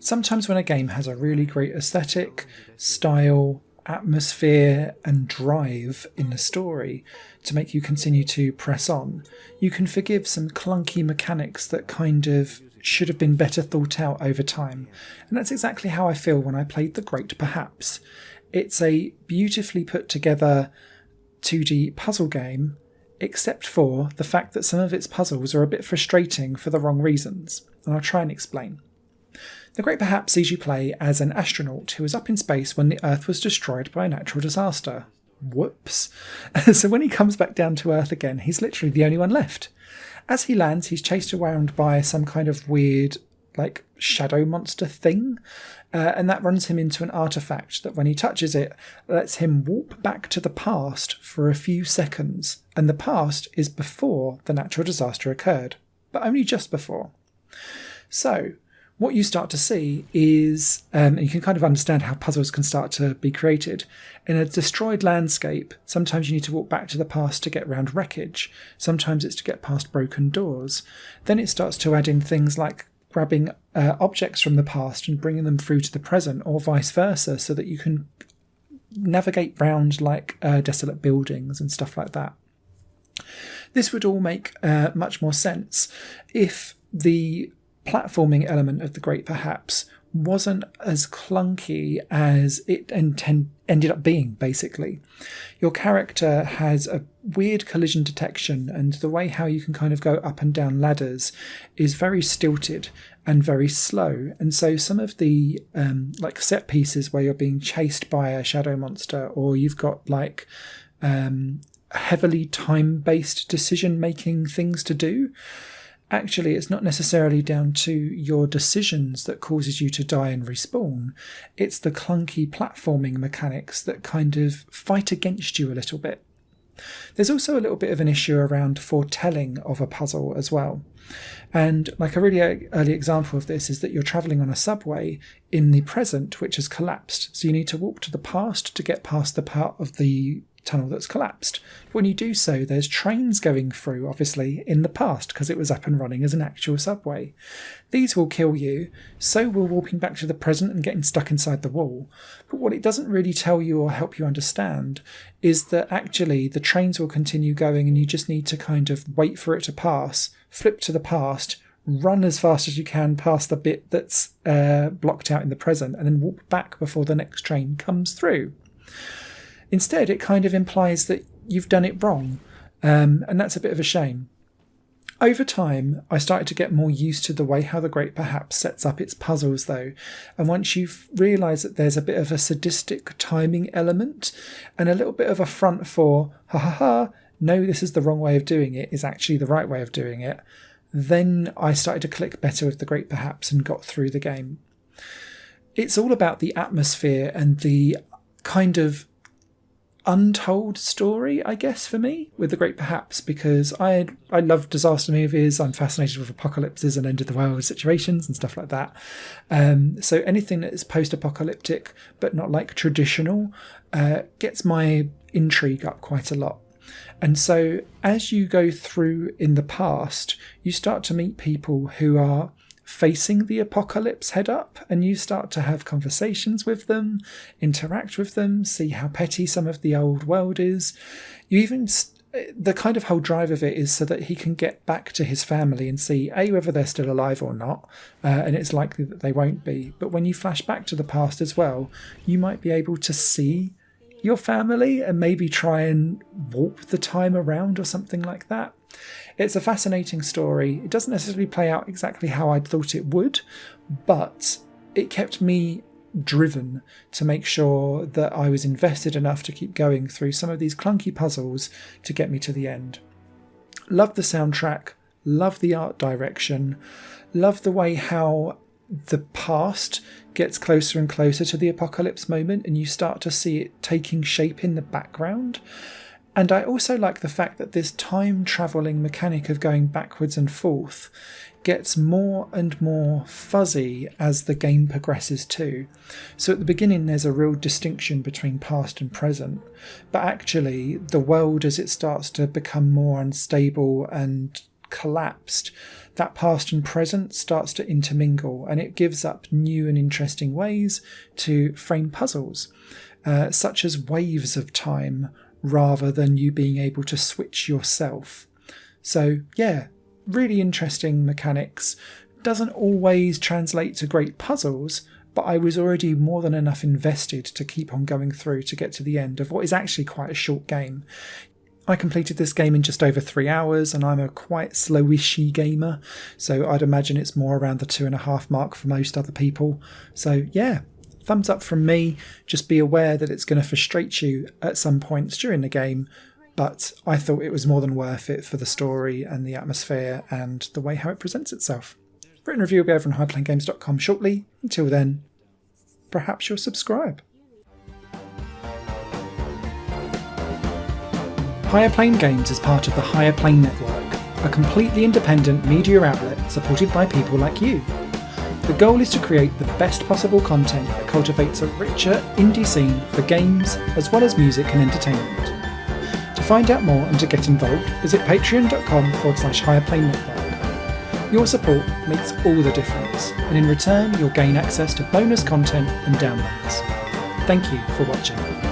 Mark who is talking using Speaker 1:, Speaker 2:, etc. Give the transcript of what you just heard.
Speaker 1: Sometimes when a game has a really great aesthetic, style, atmosphere, and drive in the story to make you continue to press on, you can forgive some clunky mechanics that kind of should have been better thought out over time. And that's exactly how I feel when I played The Great Perhaps. It's a beautifully put together 2D puzzle game, except for the fact that some of its puzzles are a bit frustrating for the wrong reasons. And I'll try and explain. The Great Perhaps sees you play as an astronaut who was up in space when the Earth was destroyed by a natural disaster. Whoops. So when he comes back down to Earth again, he's literally the only one left. As he lands, he's chased around by some kind of weird, shadow monster thing, and that runs him into an artifact that when he touches it, lets him warp back to the past for a few seconds, and the past is before the natural disaster occurred, but only just before. So, what you start to see is, and you can kind of understand how puzzles can start to be created. In a destroyed landscape, sometimes you need to walk back to the past to get around wreckage. Sometimes it's to get past broken doors. Then it starts to add in things like grabbing objects from the past and bringing them through to the present, or vice versa, so that you can navigate round desolate buildings and stuff like that. This would all make much more sense if the platforming element of The Great Perhaps wasn't as clunky as it ended up being, basically. Your character has a weird collision detection, and the way how you can kind of go up and down ladders is very stilted and very slow. And so some of the set pieces where you're being chased by a shadow monster, or you've got heavily time-based decision-making things to do, actually, it's not necessarily down to your decisions that causes you to die and respawn. It's the clunky platforming mechanics that kind of fight against you a little bit. There's also a little bit of an issue around foretelling of a puzzle as well. And a really early example of this is that you're travelling on a subway in the present, which has collapsed. So you need to walk to the past to get past the part of the tunnel that's collapsed. But when you do so, there's trains going through, obviously, in the past because it was up and running as an actual subway. These will kill you, so will warping back to the present and getting stuck inside the wall. But what it doesn't really tell you or help you understand is that actually the trains will continue going and you just need to kind of wait for it to pass, flip to the past, run as fast as you can past the bit that's blocked out in the present, and then warp back before the next train comes through. Instead, it kind of implies that you've done it wrong, and that's a bit of a shame. Over time, I started to get more used to the way how The Great Perhaps sets up its puzzles, though, and once you've realised that there's a bit of a sadistic timing element and a little bit of a front for, no, this is the wrong way of doing it, is actually the right way of doing it, then I started to click better with The Great Perhaps and got through the game. It's all about the atmosphere and the kind of untold story, I guess, for me, with The Great Perhaps, because I love disaster movies. I'm fascinated with apocalypses and end of the world situations and stuff like that. So anything that is post-apocalyptic but not traditional gets my intrigue up quite a lot. And so as you go through in the past, you start to meet people who are facing the apocalypse head up, and you start to have conversations with them, interact with them, see how petty some of the old world is. You even, the kind of whole drive of it is so that he can get back to his family and see whether they're still alive or not, and it's likely that they won't be. But when you flash back to the past as well, you might be able to see your family and maybe try and warp the time around or something like that. It's a fascinating story. It doesn't necessarily play out exactly how I thought it would, but it kept me driven to make sure that I was invested enough to keep going through some of these clunky puzzles to get me to the end. Love the soundtrack, love the art direction, love the way how the past gets closer and closer to the apocalypse moment and you start to see it taking shape in the background. And I also like the fact that this time-travelling mechanic of going backwards and forth gets more and more fuzzy as the game progresses too. So at the beginning there's a real distinction between past and present, but actually the world, as it starts to become more unstable and collapsed, that past and present starts to intermingle, and it gives up new and interesting ways to frame puzzles, such as waves of time, rather than you being able to switch yourself. So yeah, really interesting mechanics. Doesn't always translate to great puzzles, but I was already more than enough invested to keep on going through to get to the end of what is actually quite a short game. I completed this game in just over 3 hours, and I'm a quite slowishy gamer, so I'd imagine it's more around the 2.5 mark for most other people. So yeah, thumbs up from me. Just be aware that it's going to frustrate you at some points during the game, but I thought it was more than worth it for the story and the atmosphere and the way how it presents itself. Written review will be over on highplanegames.com shortly. Until then, perhaps you'll subscribe. Higher Plane Games is part of the Higher Plane Network, a completely independent media outlet supported by people like you. The goal is to create the best possible content that cultivates a richer indie scene for games as well as music and entertainment. To find out more and to get involved, visit patreon.com/Higher Plane Network. Your support makes all the difference, and in return you'll gain access to bonus content and downloads. Thank you for watching.